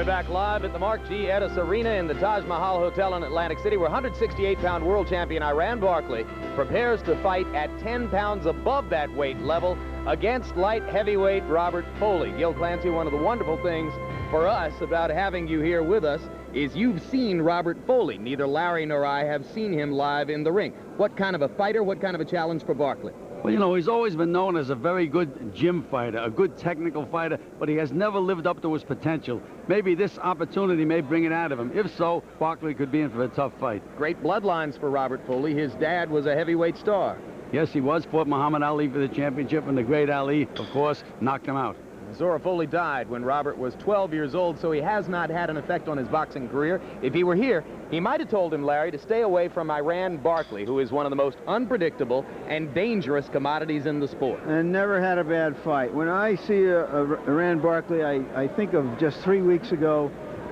We're back live at the Mark G. Edis Arena in the Taj Mahal Hotel in Atlantic City, where 168-pound world champion Iran Barkley prepares to fight at 10 pounds above that weight level against light heavyweight Robert Folley. Gil Clancy, one of the wonderful things for us about having you here with us is you've seen Robert Folley. Neither Larry nor I have seen him live in the ring. What kind of a fighter, what kind of a challenge for Barkley? Well, you know, he's always been known as a very good gym fighter, a good technical fighter, but he has never lived up to his potential. Maybe this opportunity may bring it out of him. If so, Barkley could be in for a tough fight. Great bloodlines for Robert Folley. His dad was a heavyweight star. Yes, he was. Fought Muhammad Ali for the championship, and the great Ali, of course, knocked him out. Zora Folley died when Robert was 12 years old, so he has not had an effect on his boxing career. If he were here, he might have told him, Larry, to stay away from Iran Barkley, who is one of the most unpredictable and dangerous commodities in the sport. And never had a bad fight. When I see Iran Barkley, I think of just 3 weeks ago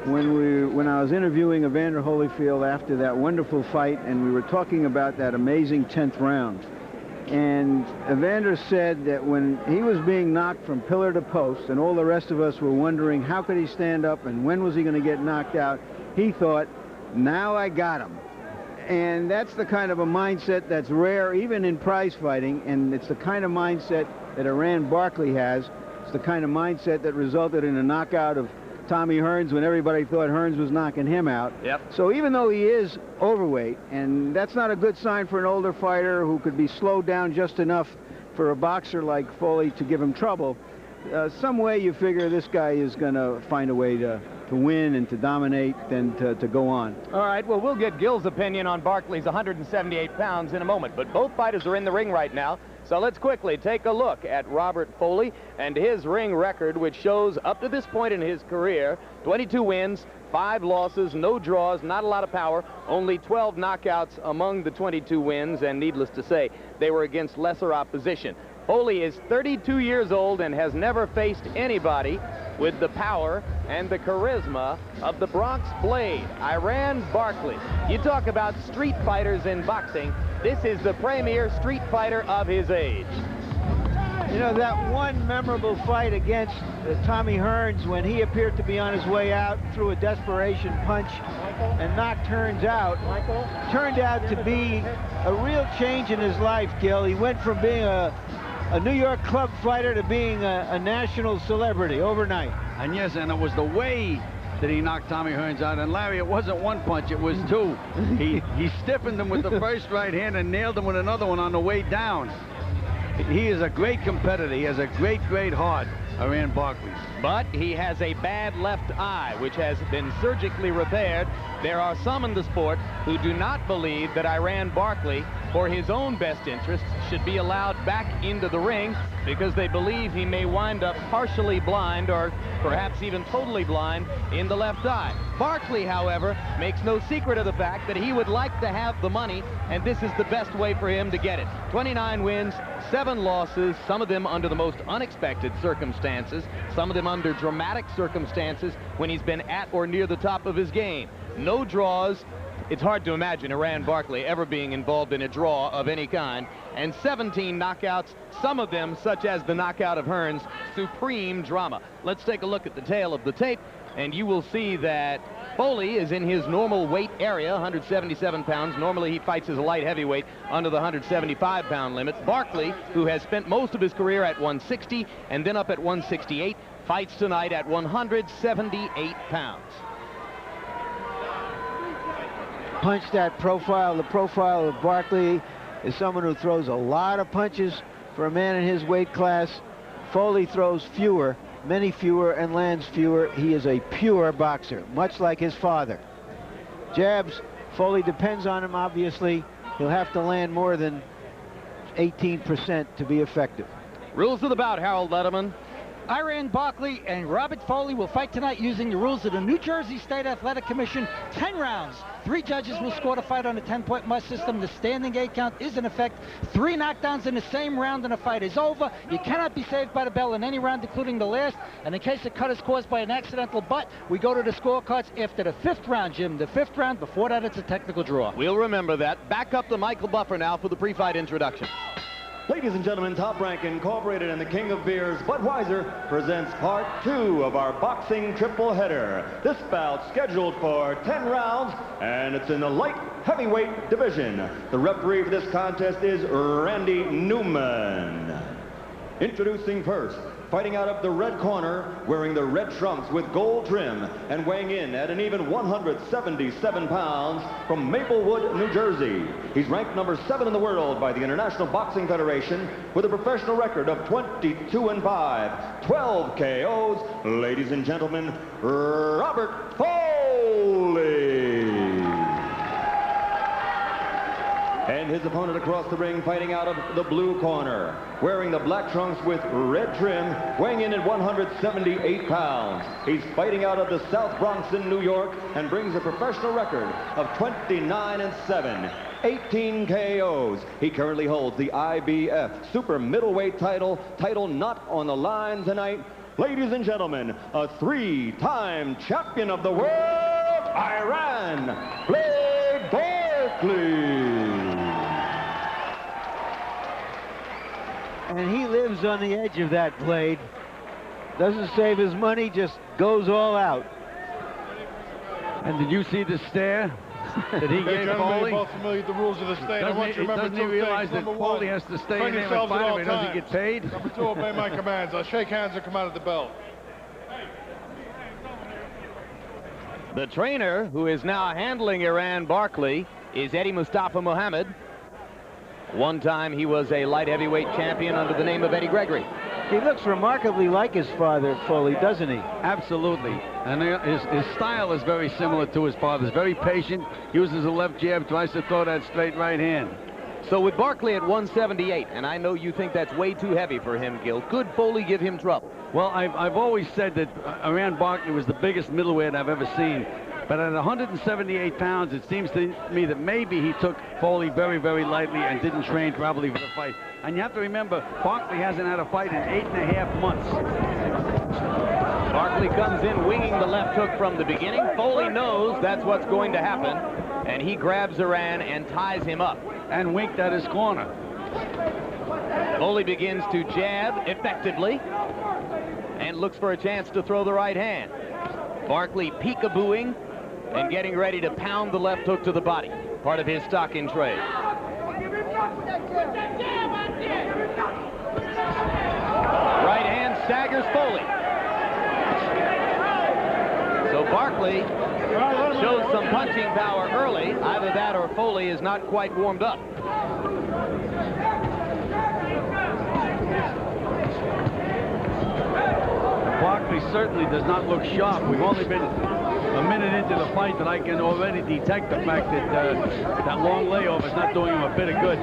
when I was interviewing Evander Holyfield after that wonderful fight, and we were talking about that amazing 10th round. And Evander said that when he was being knocked from pillar to post and all the rest of us were wondering how could he stand up and when was he going to get knocked out, he thought, now I got him. And that's the kind of a mindset that's rare even in prize fighting, and it's the kind of mindset that Iran Barkley has. It's the kind of mindset that resulted in a knockout of Tommy Hearns when everybody thought Hearns was knocking him out. Yep. So even though he is overweight, and that's not a good sign for an older fighter who could be slowed down just enough for a boxer like Folley to give him trouble, some way you figure this guy is going to find a way to win and to dominate and to go on. All right, well, we'll get Gil's opinion on Barkley's 178 pounds in a moment, but both fighters are in the ring right now. So let's quickly take a look at Robert Folley and his ring record, which shows up to this point in his career, 22 wins, 5 losses, no draws, not a lot of power, only 12 knockouts among the 22 wins, and needless to say, they were against lesser opposition. Folley is 32 years old and has never faced anybody with the power and the charisma of the Bronx Blade, Iran Barkley. You talk about street fighters in boxing, this is the premier street fighter of his age. You know, that one memorable fight against Tommy Hearns when he appeared to be on his way out, threw a desperation punch and knocked Hearns out, turned out to be a real change in his life, Gil. He went from being a New York club fighter to being a national celebrity overnight. And yes, and it was the way that he knocked Tommy Hearns out. And Larry, it wasn't one punch, it was 2. He stiffened him with the first right hand and nailed him with another one on the way down. He is a great competitor. He has a great, great heart, Iran Barkley. But he has a bad left eye, which has been surgically repaired. There are some in the sport who do not believe that Iran Barkley, for his own best interests, should be allowed back into the ring because they believe he may wind up partially blind or perhaps even totally blind in the left eye. Barkley, however, makes no secret of the fact that he would like to have the money, and this is the best way for him to get it. 29 wins, 7 losses, some of them under the most unexpected circumstances, some of them under dramatic circumstances when he's been at or near the top of his game. No draws. It's hard to imagine Iran Barkley ever being involved in a draw of any kind. And 17 knockouts, some of them, such as the knockout of Hearns, supreme drama. Let's take a look at the tail of the tape, and you will see that Folley is in his normal weight area, 177 pounds. Normally he fights as a light heavyweight under the 175-pound limit. Barkley, who has spent most of his career at 160 and then up at 168, fights tonight at 178 pounds. Punch that profile. The profile of Barkley is someone who throws a lot of punches for a man in his weight class. Folley throws fewer, many fewer, and lands fewer. He is a pure boxer, much like his father. Jabs, Folley depends on him, obviously. He'll have to land more than 18% to be effective. Rules of the bout, Harold Letterman. Iran Barkley and Robert Folley will fight tonight using the rules of the New Jersey State Athletic Commission. 10 rounds. 3 judges will score the fight on a 10-point must system. The standing 8 count is in effect. 3 knockdowns in the same round and the fight is over. You cannot be saved by the bell in any round, including the last. And in case the cut is caused by an accidental butt, we go to the scorecards after the 5th round, Jim. The 5th round. Before that, it's a technical draw. We'll remember that. Back up to Michael Buffer now for the pre-fight introduction. Ladies and gentlemen, Top Rank Incorporated and the King of Beers, Budweiser, presents part 2 of our boxing triple header. This bout scheduled for 10 rounds, and it's in the light heavyweight division. The referee for this contest is Randy Newman. Introducing first, fighting out of the red corner, wearing the red trunks with gold trim, and weighing in at an even 177 pounds, from Maplewood, New Jersey. He's ranked number 7 in the world by the International Boxing Federation, with a professional record of 22-5, 12 KOs. Ladies and gentlemen, Robert Folley. And his opponent across the ring, fighting out of the blue corner, wearing the black trunks with red trim, weighing in at 178 pounds. He's fighting out of the South Bronx in New York and brings a professional record of 29-7, 18 KOs. He currently holds the IBF Super Middleweight title not on the line tonight. Ladies and gentlemen, a 3-time champion of the world, Iran, Barkley. And he lives on the edge of that blade. Doesn't save his money, just goes all out. And did you see the stare that he gave Folley? Both familiar with the rules of the state. I want you to remember doesn't he realize that Folley has to stay in there and fight him, or does he get paid? Number 2, obey my commands. I'll shake hands and come out of the belt. The trainer who is now handling Iran Barkley is Eddie Mustafa Muhammad. One time he was a light heavyweight champion under the name of Eddie Gregory. He looks remarkably like his father, Folley, doesn't he? Absolutely. And his style is very similar to his father's. Very patient, uses a left jab, tries to throw that straight right hand. So with Barkley at 178, and I know you think that's way too heavy for him, Gil, could Folley give him trouble? Well, I've always said that Iran Barkley was the biggest middleweight I've ever seen. But at 178 pounds, it seems to me that maybe he took Folley very, very lightly and didn't train probably for the fight. And you have to remember, Barkley hasn't had a fight in 8.5 months. Barkley comes in winging the left hook from the beginning. Folley knows that's what's going to happen, and he grabs Iran and ties him up. And winked at his corner. Folley begins to jab effectively and looks for a chance to throw the right hand. Barkley peekabooing and getting ready to pound the left hook to the body, part of his stock in trade. Right hand staggers Folley. So Barkley shows some punching power early. Either that or Folley is not quite warmed up. Barkley certainly does not look sharp. We've only been a minute into the fight that I can already detect the fact that that long layoff is not doing him a bit of good.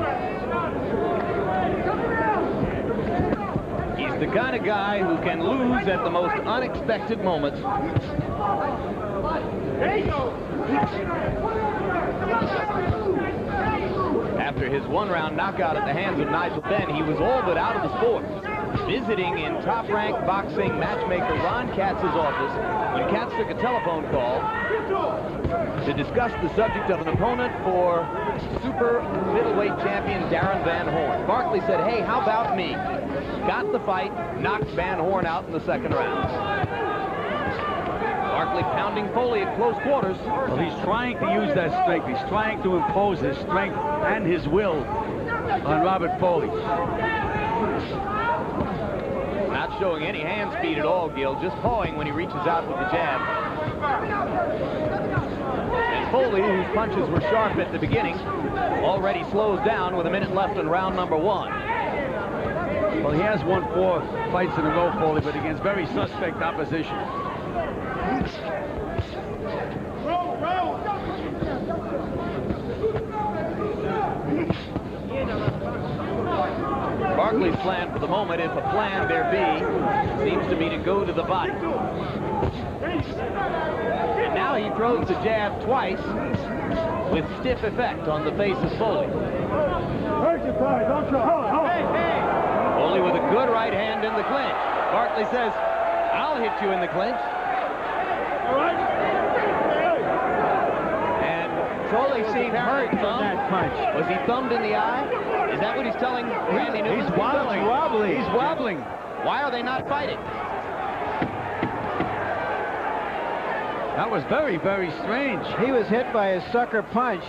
He's the kind of guy who can lose at the most unexpected moments. After his one-round knockout at the hands of Nigel Benn, he was all but out of the sport. Visiting in top-ranked boxing matchmaker Ron Katz's office when Katz took a telephone call to discuss the subject of an opponent for super middleweight champion Darren Van Horn. Barkley said, hey, how about me? Got the fight, knocked Van Horn out in the second round. Barkley pounding Folley at close quarters. Well, he's trying to use that strength. He's trying to impose his strength and his will on Robert Folley. Not showing any hand speed at all, Gil, just pawing when he reaches out with the jab. And Folley, whose punches were sharp at the beginning, already slows down with a minute left in round number 1. Well, he has won 4 fights in a row, Folley, but against very suspect opposition. Barkley's plan for the moment, if a plan there be, seems to be to go to the body. And now he throws the jab twice with stiff effect on the face of Folley. Folley with a good right hand in the clinch. Barkley says, I'll hit you in the clinch. And Folley being hurt from that punch. Was he thumbed in the eye? Is that what he's telling Randy Newman? He's wobbling. He's wobbling. Why are they not fighting? That was very, very strange. He was hit by a sucker punch.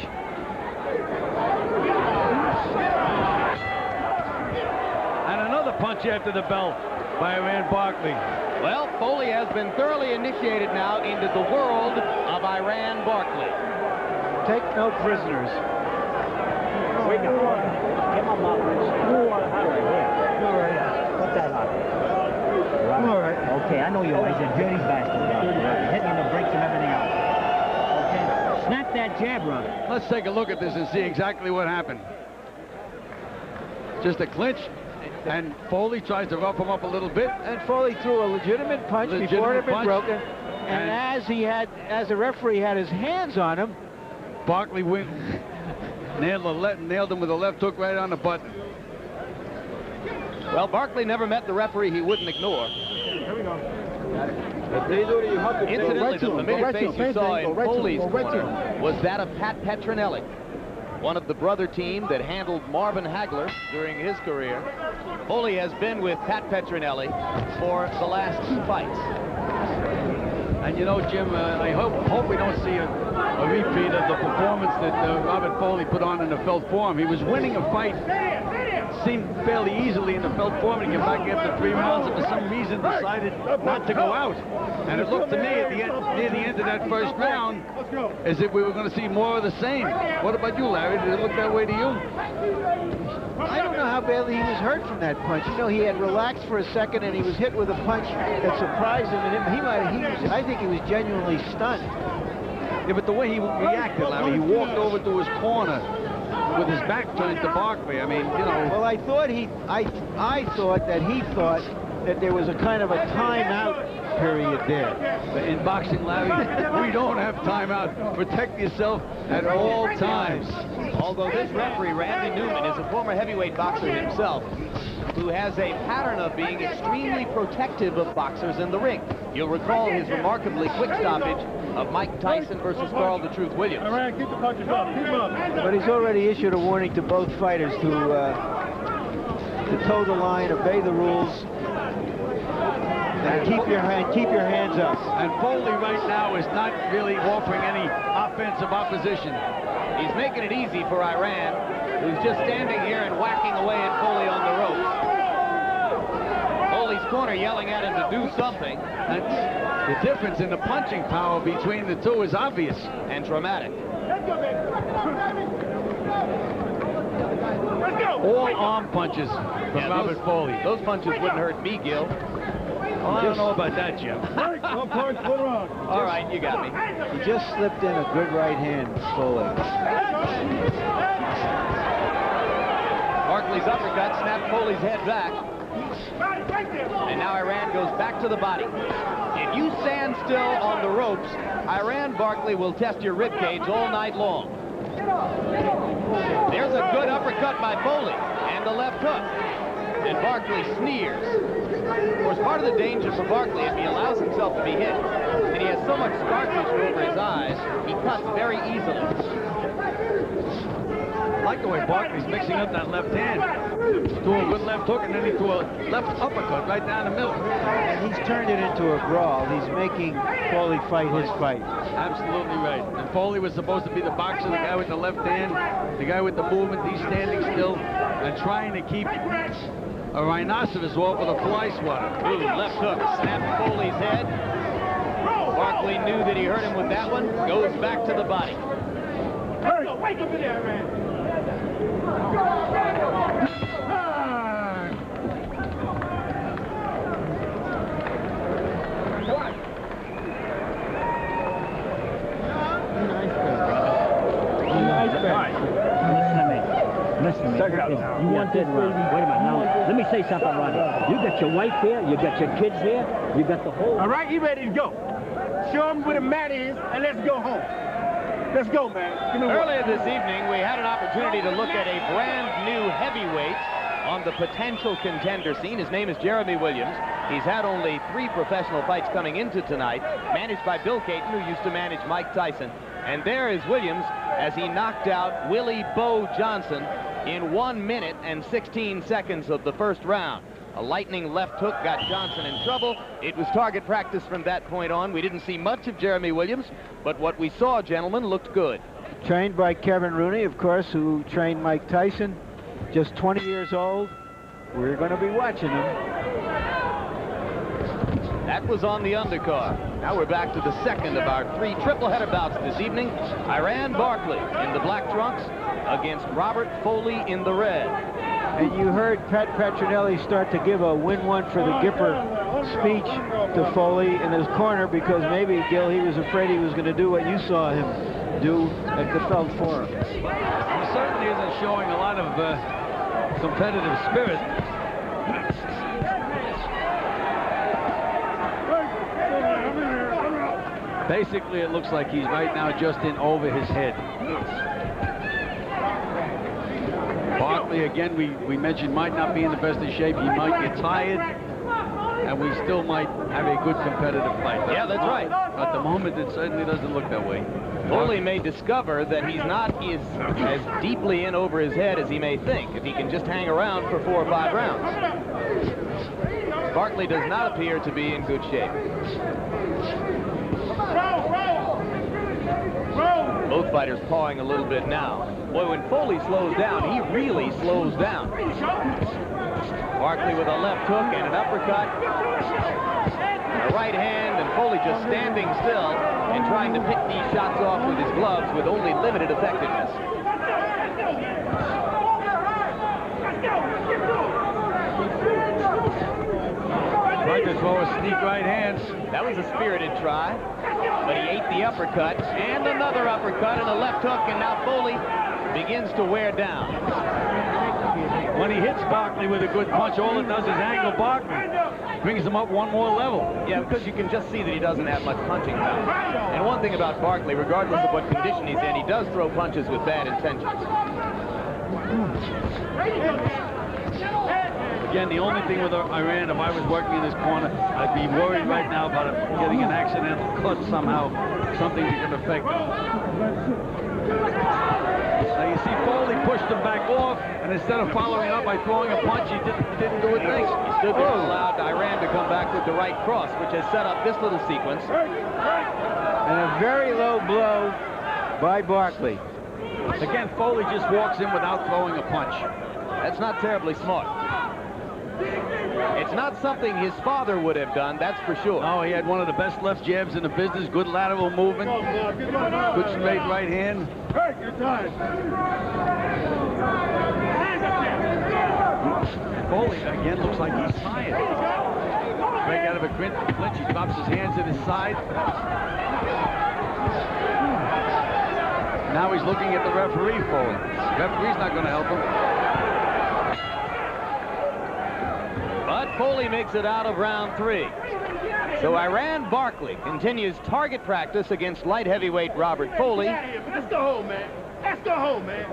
And another punch after the bell by Iran Barkley. Well, Folley has been thoroughly initiated now into the world of Iran Barkley. Take no prisoners. Wait a minute. Come on, Mark. Put that on. Right. All right. Okay, I know you are. He's a dirty bastard. You're hitting the brakes and everything else. Okay. Snap that jab, brother. Let's take a look at this and see exactly what happened. Just a clinch, and Folley tries to rough him up a little bit. And Folley threw a legitimate punch before it had been broken. And as the referee had his hands on him, Barkley nailed him with a left hook right on the button. Well, Barkley never met the referee he wouldn't ignore. Incidentally, the familiar face you saw in Folley's corner was that of Pat Petronelli, one of the brother team that handled Marvin Hagler during his career. Folley has been with Pat Petronelli for the last 2 fights. And you know, Jim, I hope we don't see a repeat of the performance that Robert Folley put on in the Felt Forum. He was winning a fight, seemed fairly easily in the Felt Forum, and he came back after 3 rounds and for some reason decided not to go out. And it looked to me at the end, near the end of that first round as if we were going to see more of the same. What about you, Larry? Did it look that way to you? I don't know how badly he was hurt from that punch. You know, he had relaxed for a second and he was hit with a punch that surprised him. And I think he was genuinely stunned. Yeah, but the way he reacted, Larry, he walked over to his corner with his back turned to Barkley. I mean, you know. Well, I thought that he thought that there was a kind of a timeout period there. But in boxing, Larry, we don't have timeout. Protect yourself at all times. Although this referee, Randy Newman, is a former heavyweight boxer himself, who has a pattern of being extremely protective of boxers in the ring. You'll recall his remarkably quick stoppage of Mike Tyson versus Carl the Truth Williams. All right, keep the punches up. Keep them up. But he's already issued a warning to both fighters to toe the line, obey the rules, and keep your hands up. And Folley right now is not really offering any offensive opposition. He's making it easy for Iran, who's just standing here and whacking away at Folley on the ropes. Folley's corner yelling at him to do something. And the difference in the punching power between the two is obvious. And dramatic. All arm punches from Robert Folley. Those punches wouldn't hurt me, Gil. Well, I don't know about that, Jim. All right, you got me. He just slipped in a good right hand, Folley. Barkley's uppercut snapped Folley's head back. And now Iran goes back to the body. If you stand still on the ropes, Iran Barkley will test your ribcage all night long. There's a good uppercut by Folley and the left hook. And Barkley sneers. Of course, part of the danger for Barkley, if he allows himself to be hit, and he has so much scar tissue over his eyes, he cuts very easily. I like the way Barkley's mixing up that left hand. Threw a good left hook, and then he threw a left uppercut right down the middle. And he's turned it into a brawl. He's making Folley fight his fight. Absolutely right. And Folley was supposed to be the boxer, the guy with the left hand, the guy with the movement. He's standing still and trying to keep a rhinoceros off with a fly swatter. Ooh, left hook snapped Folley's head. Barkley knew that he hurt him with that one. Goes back to the body. Wake up in there, man. Listen to me. You want this, Ron? Wait a minute. Now, let me say something, Ronnie. You got your wife here. You got your kids here. You got the whole... All right, you ready to go? Show them where the mat is, and let's go home. Let's go, man. Earlier this evening, we had an opportunity to look at a brand new heavyweight on the potential contender scene. His name is Jeremy Williams. He's had only 3 professional fights coming into tonight, managed by Bill Caton, who used to manage Mike Tyson. And there is Williams as he knocked out Willie Bo Johnson in 1 minute and 16 seconds of the first round. A lightning left hook got Johnson in trouble. It was target practice from that point on. We didn't see much of Jeremy Williams, but what we saw, gentlemen, looked good. Trained by Kevin Rooney, of course, who trained Mike Tyson, just 20 years old. We're going to be watching him. That was on the undercard. Now we're back to the second of our 3 triple-header bouts this evening. Iran Barkley in the black trunks against Robert Folley in the red. And you heard Pat Petronelli start to give a win one for the Gipper speech to Folley in his corner, because maybe, Gil, he was afraid he was going to do what you saw him do at the Feld Forum. He certainly isn't showing a lot of competitive spirit. Basically, it looks like he's right now just in over his head. Barkley, again, we mentioned, might not be in the best of shape. He might get tired, and we still might have a good competitive fight. Yeah, that's right. At the moment, it certainly doesn't look that way. Folley may discover that he's not as deeply in over his head as he may think if he can just hang around for 4 or 5 rounds. Barkley does not appear to be in good shape. Both fighters pawing a little bit now. Boy, when Folley slows down, he really slows down. Barkley with a left hook and an uppercut. A right hand, and Folley just standing still and trying to pick these shots off with his gloves with only limited effectiveness. Tried to throw a sneak right hand. That was a spirited try, but he ate the uppercut, and another uppercut and a left hook, and now Folley begins to wear down. When he hits Barkley with a good punch, all it does is angle Barkley. Brings him up 1 more level. Yeah, because you can just see that he doesn't have much punching power. And one thing about Barkley, regardless of what condition he's in, he does throw punches with bad intentions. Again, the only thing with Iran, if I was working in this corner, I'd be worried right now about him getting an accidental cut somehow, something that could affect him. Now you see Folley pushed him back off, and instead of following up by throwing a punch, he didn't do a thing. He stood there and allowed Iran to come back with the right cross, which has set up this little sequence. And a very low blow by Barkley. Again, Folley just walks in without throwing a punch. That's not terribly smart. It's not something his father would have done, that's for sure. Oh, he had one of the best left jabs in the business. Good lateral movement. Good straight right hand. Folley, again, looks like he's tired. Break out of a clinch. He drops his hands at his side. Now he's looking at the referee, Folley. Referee's not going to help him. But Folley makes it out of round 3. So Iran Barkley continues target practice against light heavyweight Robert Folley. Let's go home, man. Let's go home, man.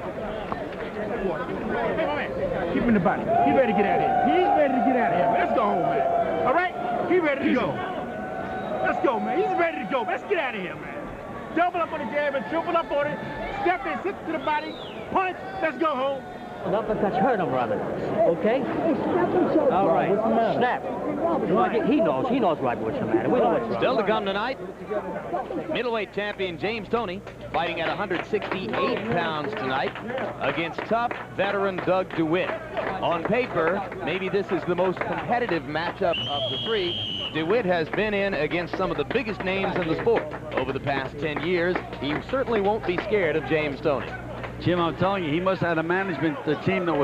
Keep him in the body. He's ready to get out of here. He's ready to get out of here, man. Let's go home, man. All right? He's ready to go. Let's go, man. He's ready to go. Let's get out of here, man. Double up on the jab and triple up on it. Step in, sit to the body, punch. Let's go home. An uppercut's hurt him, Robert. Okay? All right. Snap. He knows right what's the matter. We know what's wrong. Still to come tonight, middleweight champion James Toney fighting at 168 pounds tonight against tough veteran Doug DeWitt. On paper, maybe this is the most competitive matchup of the 3. DeWitt has been in against some of the biggest names in the sport over the past 10 years. He certainly won't be scared of James Toney. Jim, I'm telling you, he must have had a management team that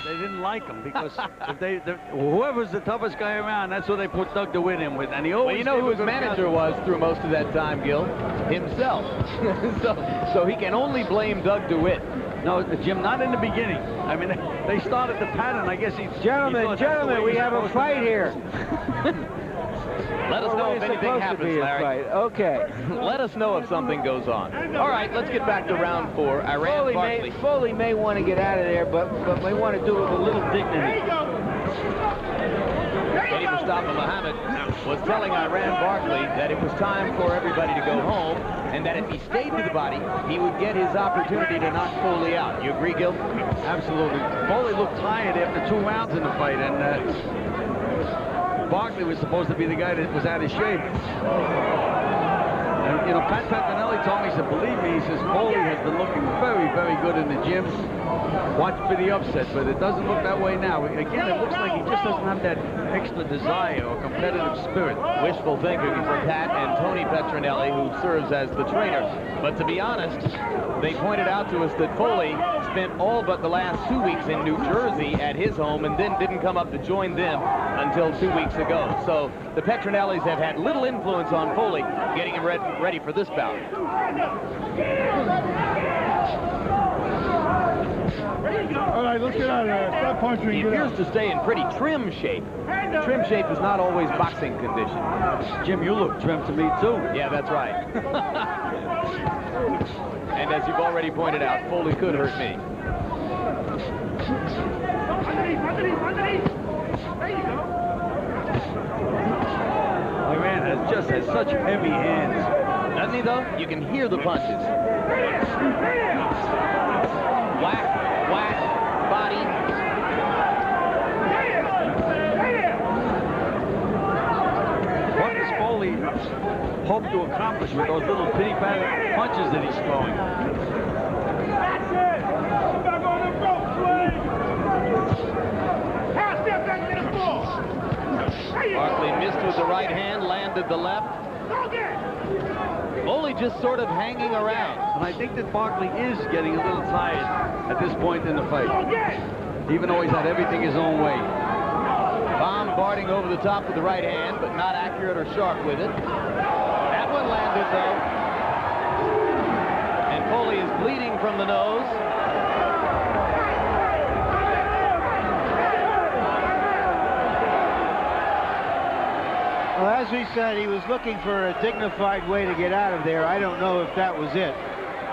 they didn't like him, because whoever's the toughest guy around, that's what they put Doug DeWitt in with. And he always, well, you know who his manager was through most of that time, Gil? Himself. so he can only blame Doug DeWitt. No, Jim, not in the beginning. I mean, they started the pattern. I guess Gentlemen, we have a fight here. Let us know if anything happens, Larry. Okay. Let us know if something goes on. All right, let's get back to round 4. Iran Barkley. Folley may want to get out of there, but may want to do it with a little dignity. Eddie Mustafa Muhammad was telling Iran Barkley that it was time for everybody to go home, and that that if he stayed to the body, he would get his opportunity to knock Folley out. You agree, Gil? Absolutely. Folley looked tired after 2 rounds in the fight, and Barkley was supposed to be the guy that was out of shape. And, you know, Pat Petronelli told me, he said, believe me, he says, Folley has been looking very, very good in the gym. Watch for the upset, but it doesn't look that way now. Again, it looks like he just doesn't have that extra desire or competitive spirit. Wishful thinking for Pat and Tony Petronelli, who serves as the trainer. But to be honest, they pointed out to us that Folley spent all but the last 2 weeks in New Jersey at his home and then didn't come up to join them until 2 weeks ago. So the Petronellis have had little influence on Folley getting him ready for this bout. All right, let's get out of there. Stop punching. He appears to stay in pretty trim shape. Trim shape is not always boxing condition. Jim, you look trim to me, too. Yeah, that's right. And as you've already pointed out, Folley could hurt me. My man just has such heavy hands. Doesn't he, though? You can hear the punches. Whack, whack, body. What does Folley hope to accomplish with those little pity-patty punches that he's throwing? That's it! Back on the rope, Sway! Half step back to the floor! Barkley missed with the right hand, landed the left. Folley just sort of hanging around. And I think that Barkley is getting a little tired at this point in the fight, even though he's had everything his own way. Bombarding over the top with the right hand, but not accurate or sharp with it. That one landed, though. And Folley is bleeding from the nose. Well, as we said, he was looking for a dignified way to get out of there. I don't know if that was it.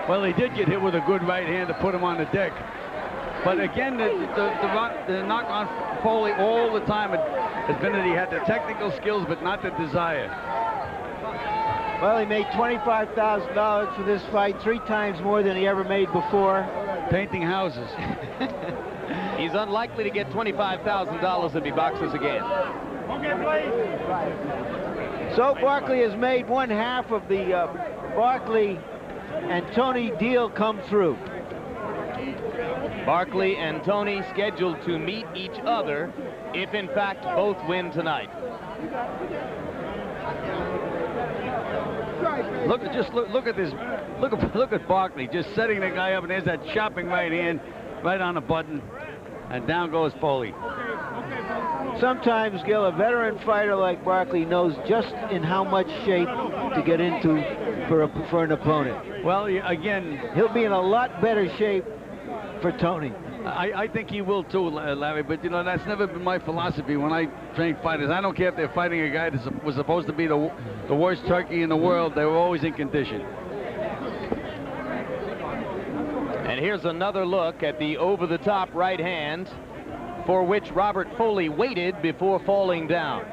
Well, he did get hit with a good right hand to put him on the deck. But again, the knock on Folley all the time has been that he had the technical skills, but not the desire. Well, he made $25,000 for this fight, 3 times more than he ever made before. Painting houses. He's unlikely to get $25,000 if he boxes again. So Barkley has made 1/2 of the Barkley and Tony deal come through. Barkley and Tony scheduled to meet each other if in fact both win tonight. Look at this. Look at Barkley just setting the guy up, and there's that chopping right hand right on the button, and down goes Folley. Sometimes, Gil, a veteran fighter like Barkley knows just in how much shape to get into for an opponent. Well, again, he'll be in a lot better shape for Tony. I think he will too, Larry, but you know, that's never been my philosophy when I train fighters. I don't care if they're fighting a guy that was supposed to be the worst turkey in the world. They were always in condition. And here's another look at the over-the-top right hand, for which Robert Folley waited before falling down.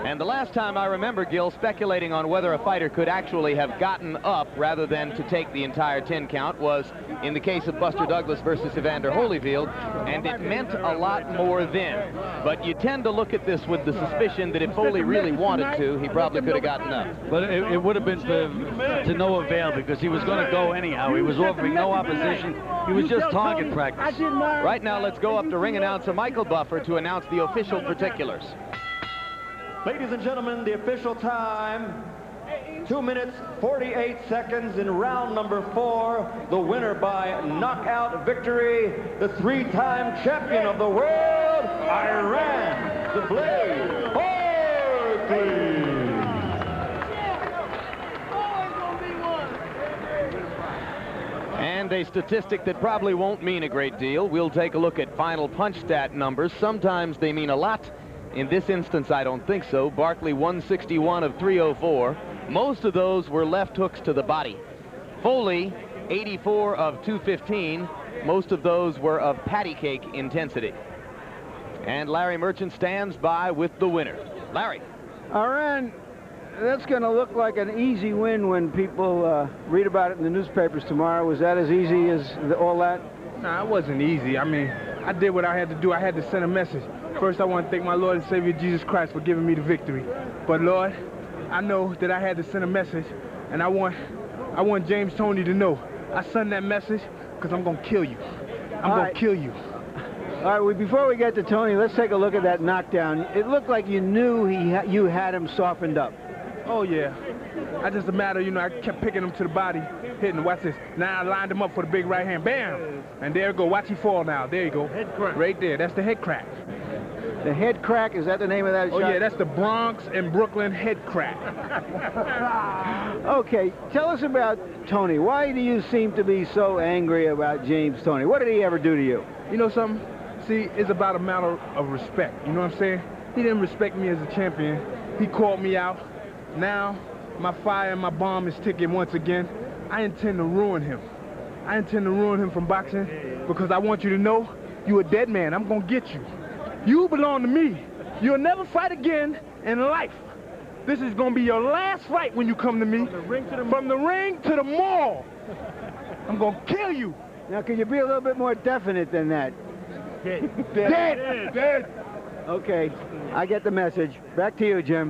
And the last time I remember, Gil, speculating on whether a fighter could actually have gotten up rather than to take the entire 10 count was in the case of Buster Douglas versus Evander Holyfield, and it meant a lot more then. But you tend to look at this with the suspicion that if Folley really wanted to, he probably could have gotten up. But it would have been to no avail, because he was going to go anyhow. He was offering no opposition. He was just target practice. Right now, let's go up to ring announcer Michael Buffer to announce the official particulars. Ladies and gentlemen, the official time, 2 minutes, 48 seconds in round number 4. The winner by knockout victory, the 3-time champion of the world, Iran, the Blade, Barkley. And a statistic that probably won't mean a great deal. We'll take a look at final punch stat numbers. Sometimes they mean a lot. In this instance, I don't think so. Barkley 161 of 304. Most of those were left hooks to the body. Folley 84 of 215. Most of those were of patty cake intensity. And Larry Merchant stands by with the winner. Larry. Iran that's going to look like an easy win when people read about it in the newspapers tomorrow. Was that as easy as all that? Nah, it wasn't easy. I mean, I did what I had to do. I had to send a message. First, I want to thank my Lord and Savior Jesus Christ for giving me the victory. But Lord, I know that I had to send a message, and I want James Toney to know. I send that message because I'm going to kill you. I'm going to kill you. All right, before we get to Tony, let's take a look at that knockdown. It looked like you knew you had him softened up. Oh, yeah. I just a matter, you know, I kept picking him to the body, hitting. Watch this. Now I lined him up for the big right hand. Bam! And there you go. Watch he fall now. There you go. Head crack. Right there. That's the head crack. The head crack, is that the name of that shot? Oh, yeah, that's the Bronx and Brooklyn head crack. Okay, tell us about Tony. Why do you seem to be so angry about James Toney? What did he ever do to you? You know something? See, it's about a matter of respect. You know what I'm saying? He didn't respect me as a champion. He called me out. Now, my fire and my bomb is ticking once again. I intend to ruin him. I intend to ruin him from boxing because I want you to know you're a dead man. I'm going to get you. You belong to me. You'll never fight again in life. This is going to be your last fight when you come to me. From the ring to the mall. I'm going to kill you. Now, can you be a little bit more definite than that? Dead. Okay, I get the message. Back to you, Jim.